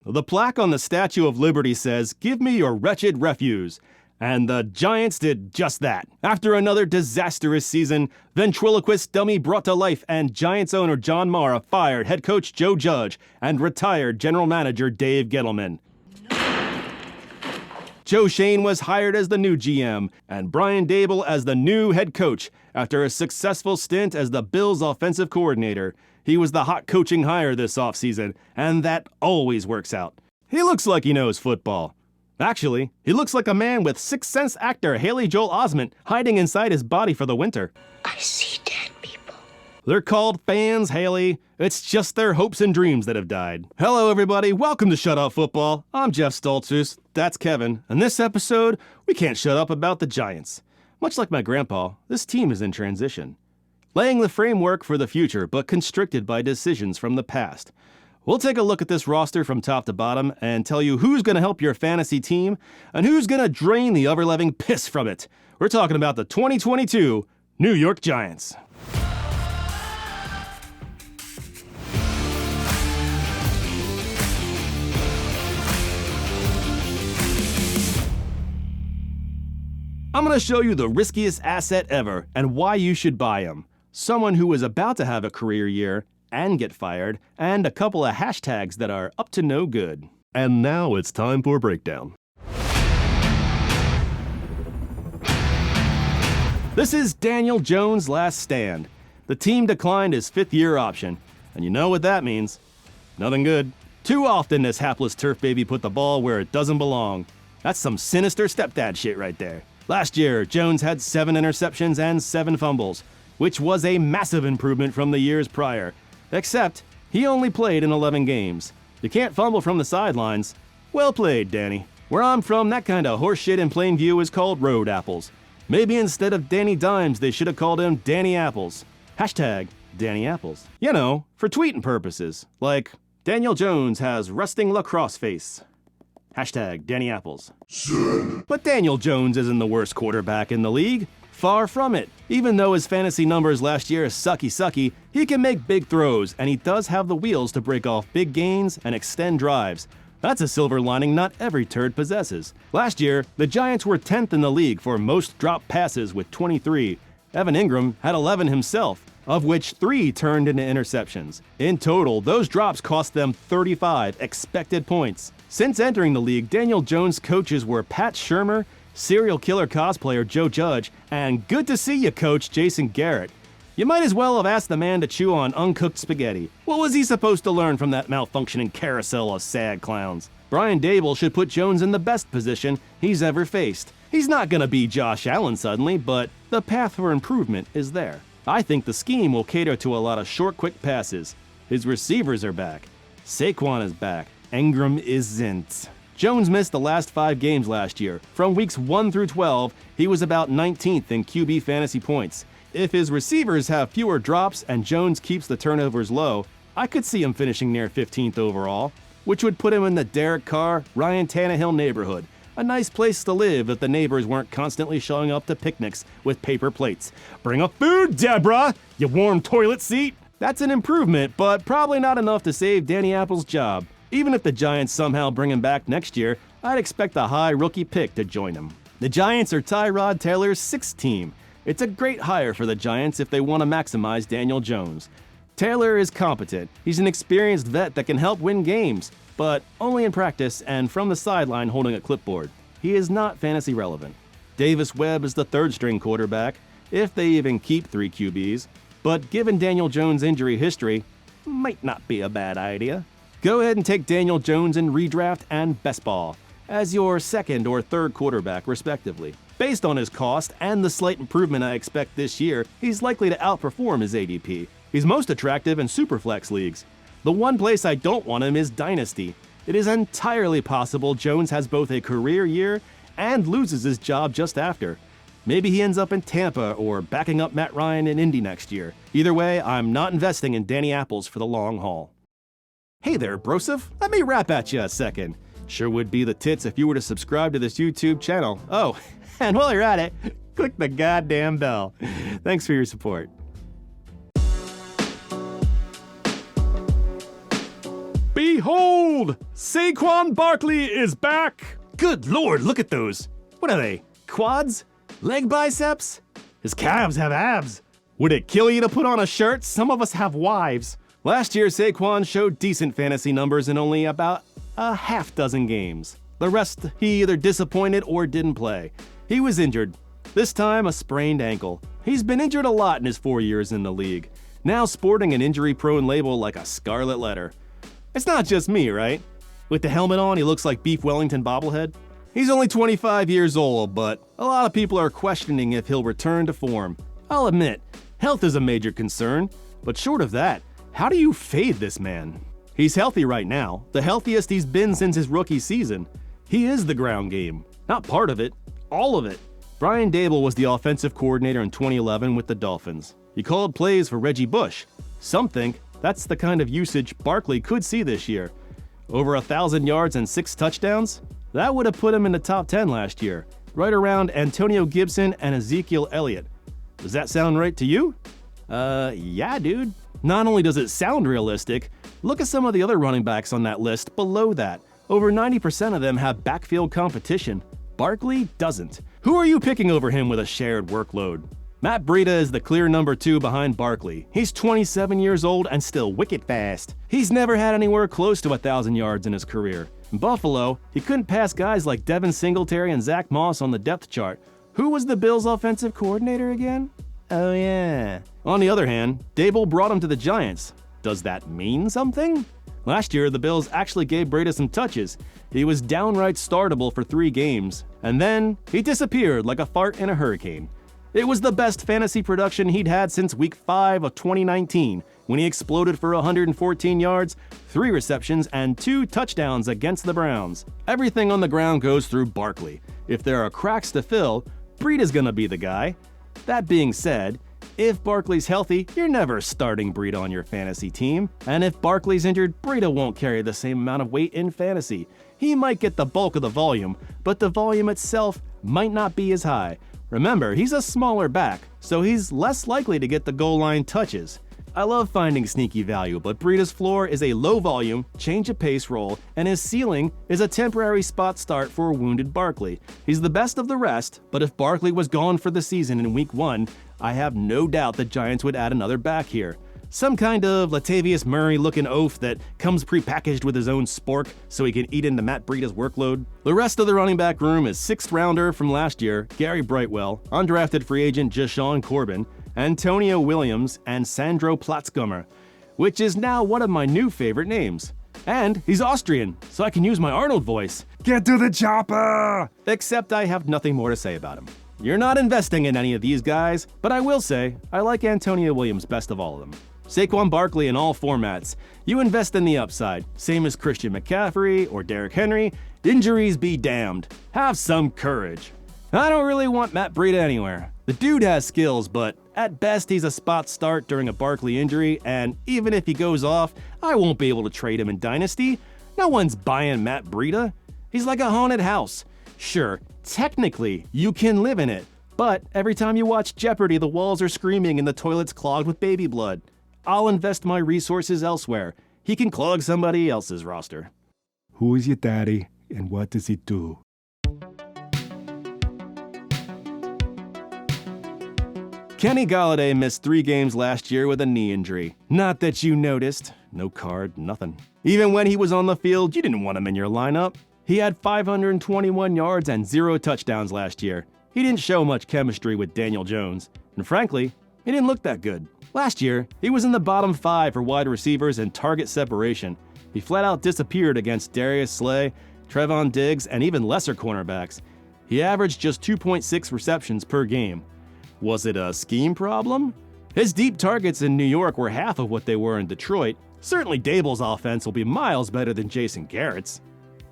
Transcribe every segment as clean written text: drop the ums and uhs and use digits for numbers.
The plaque on the Statue of Liberty says, "Give me your wretched refuse." And the Giants did just that. After another disastrous season, ventriloquist dummy brought to life, and Giants owner John Mara fired head coach Joe Judge and retired general manager Dave Gettleman. Joe Shane was hired as the new GM, and Brian Daboll as the new head coach after a successful stint as the Bills' offensive coordinator. He was the hot coaching hire this offseason, and that always works out. He looks like he knows football. Actually, he looks like a man with Sixth Sense actor Haley Joel Osment hiding inside his body for the winter. I see dead people. They're called fans, Haley. It's just their hopes and dreams that have died. Hello, everybody. Welcome to Shut Up Football. I'm Jeff Stoltzfus. That's Kevin. In this episode, we can't shut up about the Giants. Much like my grandpa, this team is in transition, laying the framework for the future, but constricted by decisions from the past. We'll take a look at this roster from top to bottom and tell you who's going to help your fantasy team and who's going to drain the ever-loving piss from it. We're talking about the 2022 New York Giants. I'm going to show you the riskiest asset ever and why you should buy him. Someone who is about to have a career year and get fired, and a couple of hashtags that are up to no good. And now it's time for a breakdown. This is Daniel Jones' last stand. The team declined his fifth-year option, and you know what that means. Nothing good. Too often this hapless turf baby put the ball where it doesn't belong. That's some sinister stepdad shit right there. Last year, Jones had 7 interceptions and 7 fumbles, which was a massive improvement from the years prior. Except, he only played in 11 games. You can't fumble from the sidelines. Well played, Danny. Where I'm from, that kind of horseshit in plain view is called road apples. Maybe instead of Danny Dimes, they should have called him Danny Apples. Hashtag Danny Apples. You know, for tweeting purposes. Like, Daniel Jones has resting lacrosse face. Hashtag Danny Apples. But Daniel Jones isn't the worst quarterback in the league. Far from it. Even though his fantasy numbers last year are sucky, he can make big throws, and he does have the wheels to break off big gains and extend drives. That's a silver lining not every turd possesses. Last year, the Giants were 10th in the league for most dropped passes with 23. Evan Ingram had 11 himself, of which 3 turned into interceptions. In total, those drops cost them 35 expected points. Since entering the league, Daniel Jones' coaches were Pat Shurmur, serial killer cosplayer Joe Judge, and good to see you, Coach Jason Garrett. You might as well have asked the man to chew on uncooked spaghetti. What was he supposed to learn from that malfunctioning carousel of sad clowns? Brian Daboll should put Jones in the best position he's ever faced. He's not gonna be Josh Allen suddenly, but the path for improvement is there. I think the scheme will cater to a lot of short, quick passes. His receivers are back. Saquon is back. Ingram isn't. Jones missed the last 5 games last year. From weeks 1 through 12, he was about 19th in QB fantasy points. If his receivers have fewer drops and Jones keeps the turnovers low, I could see him finishing near 15th overall, which would put him in the Derek Carr, Ryan Tannehill neighborhood. A nice place to live if the neighbors weren't constantly showing up to picnics with paper plates. Bring a food, Deborah, you warm toilet seat. That's an improvement, but probably not enough to save Danny Apple's job. Even if the Giants somehow bring him back next year, I'd expect a high rookie pick to join him. The Giants are Tyrod Taylor's 6th team. It's a great hire for the Giants if they want to maximize Daniel Jones. Taylor is competent. He's an experienced vet that can help win games, but only in practice and from the sideline holding a clipboard. He is not fantasy relevant. Davis Webb is the 3rd-string quarterback, if they even keep 3 QBs, but given Daniel Jones' injury history, might not be a bad idea. Go ahead and take Daniel Jones in Redraft and Best Ball as your 2nd or 3rd quarterback, respectively. Based on his cost and the slight improvement I expect this year, he's likely to outperform his ADP. He's most attractive in Superflex leagues. The one place I don't want him is Dynasty. It is entirely possible Jones has both a career year and loses his job just after. Maybe he ends up in Tampa or backing up Matt Ryan in Indy next year. Either way, I'm not investing in Danny Apples for the long haul. Hey there, Broseph. Let me rap at you a second. Sure would be the tits if you were to subscribe to this YouTube channel. Oh, and while you're at it, click the goddamn bell. Thanks for your support. Behold! Saquon Barkley is back! Good lord, look at those! What are they? Quads? Leg biceps? His calves have abs. Would it kill you to put on a shirt? Some of us have wives. Last year, Saquon showed decent fantasy numbers in only about a half dozen games. The rest, he either disappointed or didn't play. He was injured. This time, a sprained ankle. He's been injured a lot in his 4 years in the league, now sporting an injury-prone label like a scarlet letter. It's not just me, right? With the helmet on, he looks like Beef Wellington bobblehead. He's only 25 years old, but a lot of people are questioning if he'll return to form. I'll admit, health is a major concern, but short of that, how do you fade this man? He's healthy right now, the healthiest he's been since his rookie season. He is the ground game. Not part of it, all of it. Brian Daboll was the offensive coordinator in 2011 with the Dolphins. He called plays for Reggie Bush. Some think that's the kind of usage Barkley could see this year. Over 1,000 yards and 6 touchdowns? That would have put him in the top 10 last year, right around Antonio Gibson and Ezekiel Elliott. Does that sound right to you? Yeah, dude. Not only does it sound realistic, look at some of the other running backs on that list below that. Over 90% of them have backfield competition. Barkley doesn't. Who are you picking over him with a shared workload? Matt Breida is the clear number 2 behind Barkley. He's 27 years old and still wicked fast. He's never had anywhere close to 1,000 yards in his career. In Buffalo, he couldn't pass guys like Devin Singletary and Zach Moss on the depth chart. Who was the Bills' offensive coordinator again? Oh yeah. On the other hand, Daboll brought him to the Giants. Does that mean something? Last year, the Bills actually gave Breida some touches. He was downright startable for 3 games, and then he disappeared like a fart in a hurricane. It was the best fantasy production he'd had since Week 5 of 2019, when he exploded for 114 yards, 3 receptions, and 2 touchdowns against the Browns. Everything on the ground goes through Barkley. If there are cracks to fill, Breida's gonna be the guy. That being said, if Barkley's healthy, you're never starting Breida on your fantasy team. And if Barkley's injured, Breida won't carry the same amount of weight in fantasy. He might get the bulk of the volume, but the volume itself might not be as high. Remember, he's a smaller back, so he's less likely to get the goal line touches. I love finding sneaky value, but Breida's floor is a low volume, change of pace role, and his ceiling is a temporary spot start for a wounded Barkley. He's the best of the rest, but if Barkley was gone for the season in Week 1, I have no doubt the Giants would add another back here. Some kind of Latavius Murray-looking oaf that comes prepackaged with his own spork so he can eat into Matt Breida's workload. The rest of the running back room is 6th rounder from last year, Gary Brightwell, undrafted free agent Jashawn Corbin, Antonio Williams, and Sandro Platzgummer, which is now one of my new favorite names. And he's Austrian, so I can use my Arnold voice. Get to the chopper! Except I have nothing more to say about him. You're not investing in any of these guys, but I will say, I like Antonio Williams best of all of them. Saquon Barkley in all formats. You invest in the upside, same as Christian McCaffrey or Derrick Henry. Injuries be damned. Have some courage. I don't really want Matt Breida anywhere. The dude has skills, but at best he's a spot start during a Barkley injury, and even if he goes off, I won't be able to trade him in Dynasty. No one's buying Matt Breida. He's like a haunted house. Sure, technically, you can live in it, but every time you watch Jeopardy, the walls are screaming and the toilet's clogged with baby blood. I'll invest my resources elsewhere. He can clog somebody else's roster. Who is your daddy, and what does he do? Kenny Golladay missed 3 games last year with a knee injury. Not that you noticed. No card, nothing. Even when he was on the field, you didn't want him in your lineup. He had 521 yards and 0 touchdowns last year. He didn't show much chemistry with Daniel Jones, and frankly, he didn't look that good. Last year, he was in the bottom 5 for wide receivers and target separation. He flat out disappeared against Darius Slay, Trevon Diggs, and even lesser cornerbacks. He averaged just 2.6 receptions per game. Was it a scheme problem? His deep targets in New York were half of what they were in Detroit. Certainly Daboll's offense will be miles better than Jason Garrett's.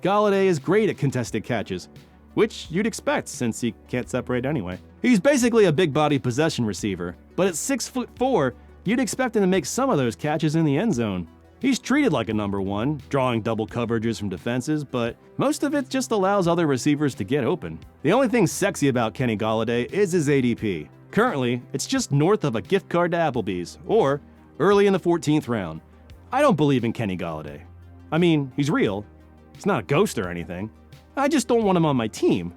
Golladay is great at contested catches, which you'd expect since he can't separate anyway. He's basically a big-body possession receiver, but at 6'4", you'd expect him to make some of those catches in the end zone. He's treated like a number 1, drawing double coverages from defenses, but most of it just allows other receivers to get open. The only thing sexy about Kenny Golladay is his ADP. Currently, it's just north of a gift card to Applebee's, or early in the 14th round. I don't believe in Kenny Golladay. I mean, he's real. He's not a ghost or anything. I just don't want him on my team.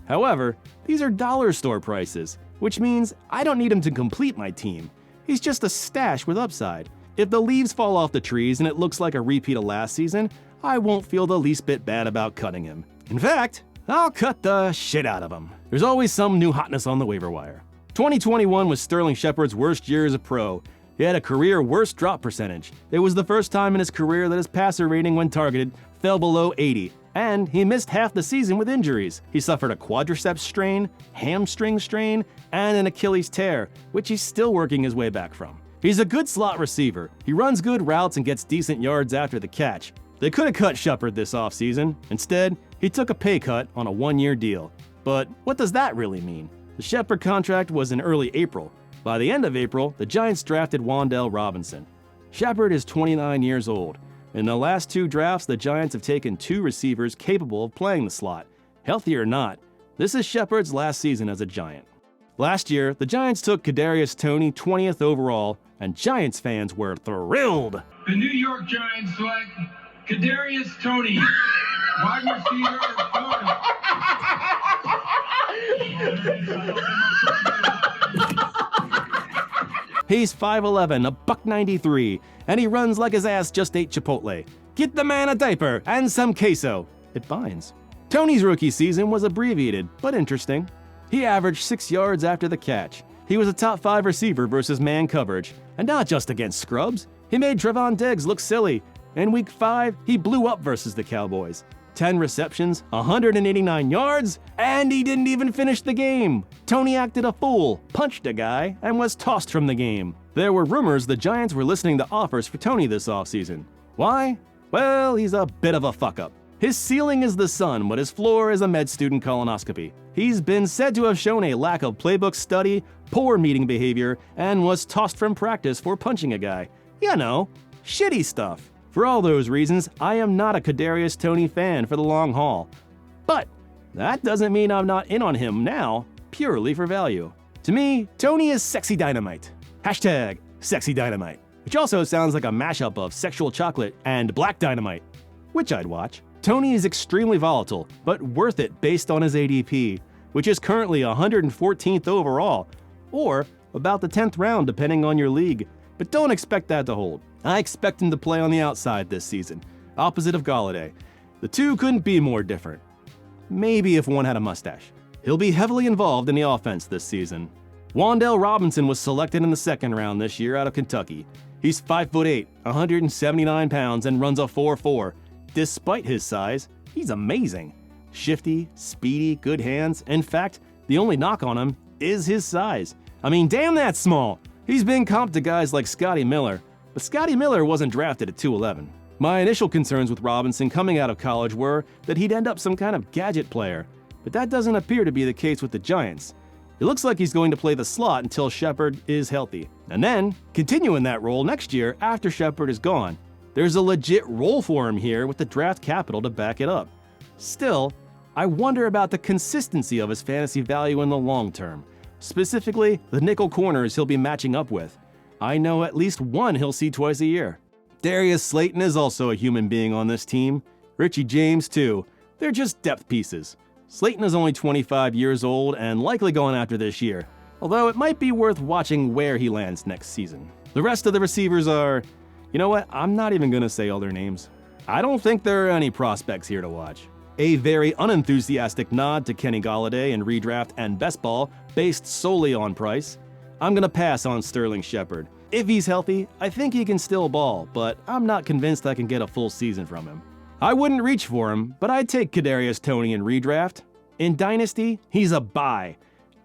However, these are dollar store prices, which means I don't need him to complete my team. He's just a stash with upside. If the leaves fall off the trees and it looks like a repeat of last season, I won't feel the least bit bad about cutting him. In fact, I'll cut the shit out of him. There's always some new hotness on the waiver wire. 2021 was Sterling Shepard's worst year as a pro. He had a career worst drop percentage. It was the first time in his career that his passer rating when targeted fell below 80. And he missed half the season with injuries. He suffered a quadriceps strain, hamstring strain, and an Achilles tear, which he's still working his way back from. He's a good slot receiver. He runs good routes and gets decent yards after the catch. They could have cut Shepard this offseason. Instead, he took a pay cut on a one-year deal. But what does that really mean? The Shepard contract was in early April. By the end of April, the Giants drafted Wan'Dale Robinson. Shepard is 29 years old. In the last 2 drafts, the Giants have taken 2 receivers capable of playing the slot. Healthy or not, this is Shepard's last season as a Giant. Last year, the Giants took Kadarius Toney 20th overall, and Giants fans were thrilled. The New York Giants select Kadarius Toney, wide receiver, Florida. He's 5'11", a $193, and he runs like his ass just ate Chipotle. Get the man a diaper and some queso. It binds. Toney's rookie season was abbreviated, but interesting. He averaged 6 yards after the catch. He was a top 5 receiver versus man coverage, and not just against scrubs. He made Trevon Diggs look silly. In week 5, he blew up versus the Cowboys. 10 receptions, 189 yards, and he didn't even finish the game. Toney acted a fool, punched a guy, and was tossed from the game. There were rumors the Giants were listening to offers for Toney this offseason. Why? Well, he's a bit of a fuck-up. His ceiling is the sun, but his floor is a med student colonoscopy. He's been said to have shown a lack of playbook study, poor meeting behavior, and was tossed from practice for punching a guy. You know, shitty stuff. For all those reasons, I am not a Kadarius Toney fan for the long haul. But that doesn't mean I'm not in on him now, purely for value. To me, Toney is sexy dynamite. Hashtag sexy dynamite. Which also sounds like a mashup of sexual chocolate and black dynamite, which I'd watch. Toney is extremely volatile, but worth it based on his ADP, which is currently 114th overall, or about the 10th round depending on your league. But don't expect that to hold. I expect him to play on the outside this season, opposite of Golladay. The two couldn't be more different. Maybe if one had a mustache. He'll be heavily involved in the offense this season. Wan'Dale Robinson was selected in the 2nd round this year out of Kentucky. He's 5'8", 179 pounds, and runs a 4.4. Despite his size, he's amazing. Shifty, speedy, good hands. In fact, the only knock on him is his size. I mean, damn, that's small. He's been comped to guys like Scotty Miller, but Scotty Miller wasn't drafted at 2'11". My initial concerns with Robinson coming out of college were that he'd end up some kind of gadget player, but that doesn't appear to be the case with the Giants. It looks like he's going to play the slot until Shepard is healthy, and then continue in that role next year after Shepard is gone. There's a legit role for him here with the draft capital to back it up. Still, I wonder about the consistency of his fantasy value in the long term, specifically the nickel corners he'll be matching up with. I know at least one he'll see twice a year. Darius Slayton is also a human being on this team. Richie James too. They're just depth pieces. Slayton is only 25 years old and likely going after this year, although it might be worth watching where he lands next season. The rest of the receivers are, you know what, I'm not even gonna say all their names. I don't think there are any prospects here to watch. A very unenthusiastic nod to Kenny Golladay in Redraft and Best Ball based solely on price. I'm gonna pass on Sterling Shepard. If he's healthy, I think he can still ball, but I'm not convinced I can get a full season from him. I wouldn't reach for him, but I'd take Kadarius Toney in Redraft. In Dynasty, he's a buy.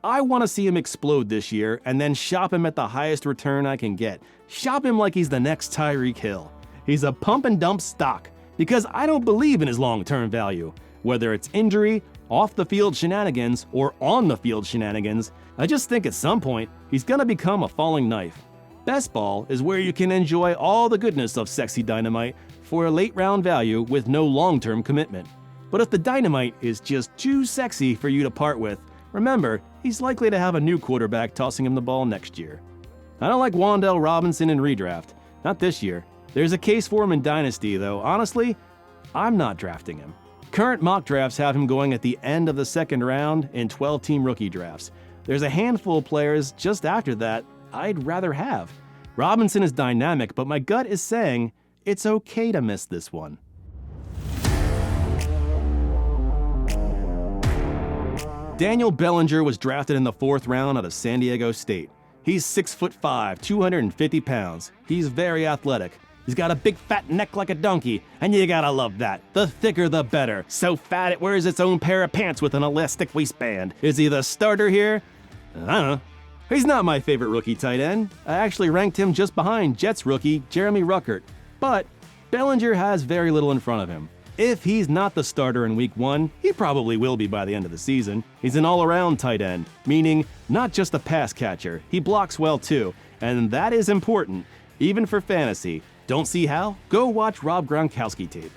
I want to see him explode this year and then shop him at the highest return I can get. Shop him like he's the next Tyreek Hill. He's a pump and dump stock because I don't believe in his long-term value. Whether it's injury, off-the-field shenanigans, or on-the-field shenanigans, I just think at some point he's gonna become a falling knife. Best Ball is where you can enjoy all the goodness of sexy dynamite for a late-round value with no long-term commitment. But if the dynamite is just too sexy for you to part with, remember, he's likely to have a new quarterback tossing him the ball next year. I don't like Wan'Dale Robinson in Redraft. Not this year. There's a case for him in Dynasty, though honestly, I'm not drafting him. Current mock drafts have him going at the end of the second round in 12-team rookie drafts. There's a handful of players just after that I'd rather have. Robinson is dynamic, but my gut is saying it's okay to miss this one. Daniel Bellinger was drafted in the 4th round out of San Diego State. He's 6'5", 250 pounds. He's very athletic. He's got a big fat neck like a donkey, and you gotta love that. The thicker the better. So fat it wears its own pair of pants with an elastic waistband. Is he the starter here? I don't know. He's not my favorite rookie tight end. I actually ranked him just behind Jets rookie Jeremy Ruckert. But Bellinger has very little in front of him. If he's not the starter in week 1, he probably will be by the end of the season. He's an all-around tight end, meaning not just a pass catcher. He blocks well too, and that is important, even for fantasy. Don't see how? Go watch Rob Gronkowski tape.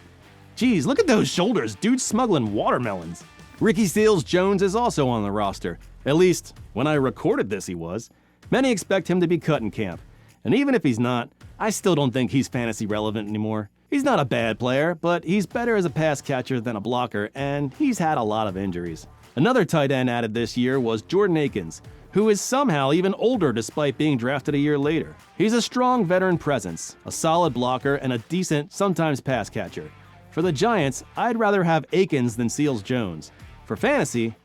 Geez, look at those shoulders, dude's smuggling watermelons. Ricky Seals-Jones is also on the roster. At least, when I recorded this he was. Many expect him to be cut in camp. And even if he's not, I still don't think he's fantasy relevant anymore. He's not a bad player, but he's better as a pass catcher than a blocker, and he's had a lot of injuries. Another tight end added this year was Jordan Akins, who is somehow even older despite being drafted a year later. He's a strong veteran presence, a solid blocker, and a decent, sometimes pass catcher. For the Giants, I'd rather have Akins than Seals-Jones. For fantasy,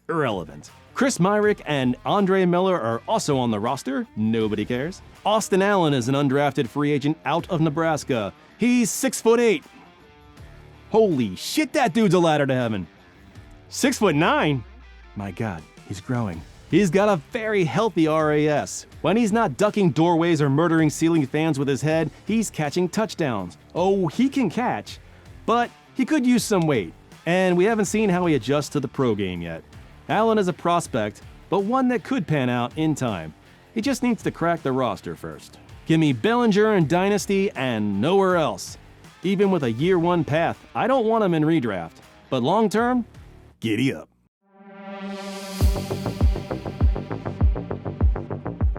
irrelevant. Chris Myrick and Andre Miller are also on the roster. Nobody cares. Austin Allen is an undrafted free agent out of Nebraska. He's 6'8". Holy shit, that dude's a ladder to heaven. 6'9"? My God, he's growing. He's got a very healthy RAS. When he's not ducking doorways or murdering ceiling fans with his head, he's catching touchdowns. Oh, he can catch, but he could use some weight. And we haven't seen how he adjusts to the pro game yet. Allen is a prospect, but one that could pan out in time. He just needs to crack the roster first. Give me Bellinger in Dynasty and nowhere else. Even with a year 1 path, I don't want him in redraft. But long term, giddy up.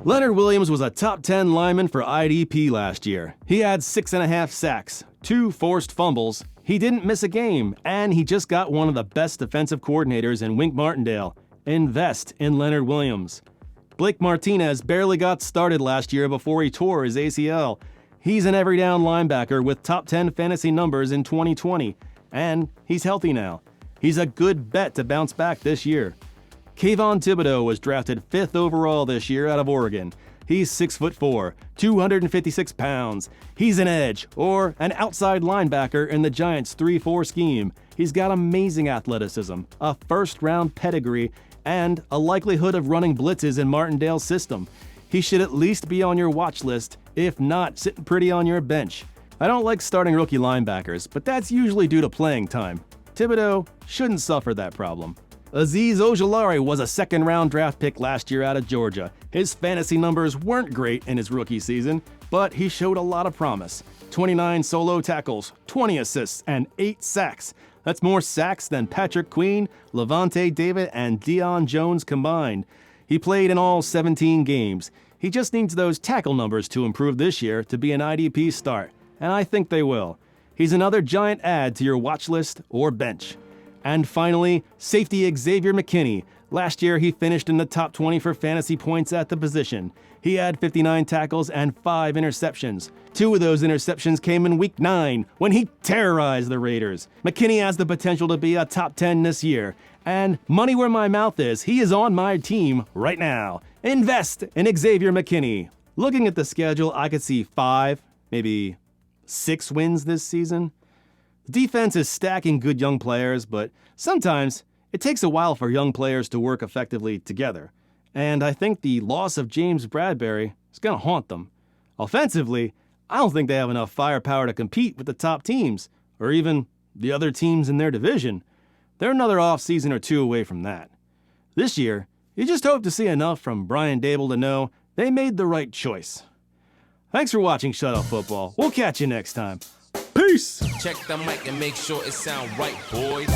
Leonard Williams was a top 10 lineman for IDP last year. He had 6.5 sacks, 2 forced fumbles. He didn't miss a game, and he just got one of the best defensive coordinators in Wink Martindale. Invest in Leonard Williams. Blake Martinez barely got started last year before he tore his ACL. He's an every down linebacker with top 10 fantasy numbers in 2020, and he's healthy now. He's a good bet to bounce back this year. Kayvon Thibodeau was drafted 5th overall this year out of Oregon. He's 6'4", 256 pounds. He's an edge, or an outside linebacker in the Giants' 3-4 scheme. He's got amazing athleticism, a first-round pedigree, and a likelihood of running blitzes in Martindale's system. He should at least be on your watch list, if not sitting pretty on your bench. I don't like starting rookie linebackers, but that's usually due to playing time. Thibodeau shouldn't suffer that problem. Azeez Ojulari was a 2nd-round draft pick last year out of Georgia. His fantasy numbers weren't great in his rookie season, but he showed a lot of promise. 29 solo tackles, 20 assists, and 8 sacks. That's more sacks than Patrick Queen, Levante David, and Deion Jones combined. He played in all 17 games. He just needs those tackle numbers to improve this year to be an IDP start, and I think they will. He's another Giant add to your watch list or bench. And finally, safety Xavier McKinney. Last year, he finished in the top 20 for fantasy points at the position. He had 59 tackles and 5 interceptions. 2 of those interceptions came in week 9, when he terrorized the Raiders. McKinney has the potential to be a top 10 this year. And money where my mouth is, he is on my team right now. Invest in Xavier McKinney. Looking at the schedule, I could see 5, maybe 6 wins this season. The defense is stacking good young players, but sometimes it takes a while for young players to work effectively together. And I think the loss of James Bradbury is going to haunt them. Offensively, I don't think they have enough firepower to compete with the top teams, or even the other teams in their division. They're another offseason or 2 away from that. This year, you just hope to see enough from Brian Dable to know they made the right choice. Thanks for watching Shutout Football. We'll catch you next time. Peace! Check the mic and make sure it sound right, boys.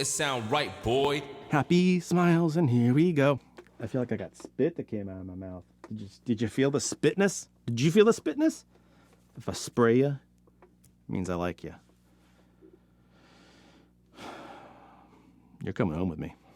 it sound right, boy. Happy smiles, and here we go. I feel like I got spit that came out of my mouth. Did you feel the spitness? Did you feel the spitness? If I spray you, it means I like you. You're coming home with me.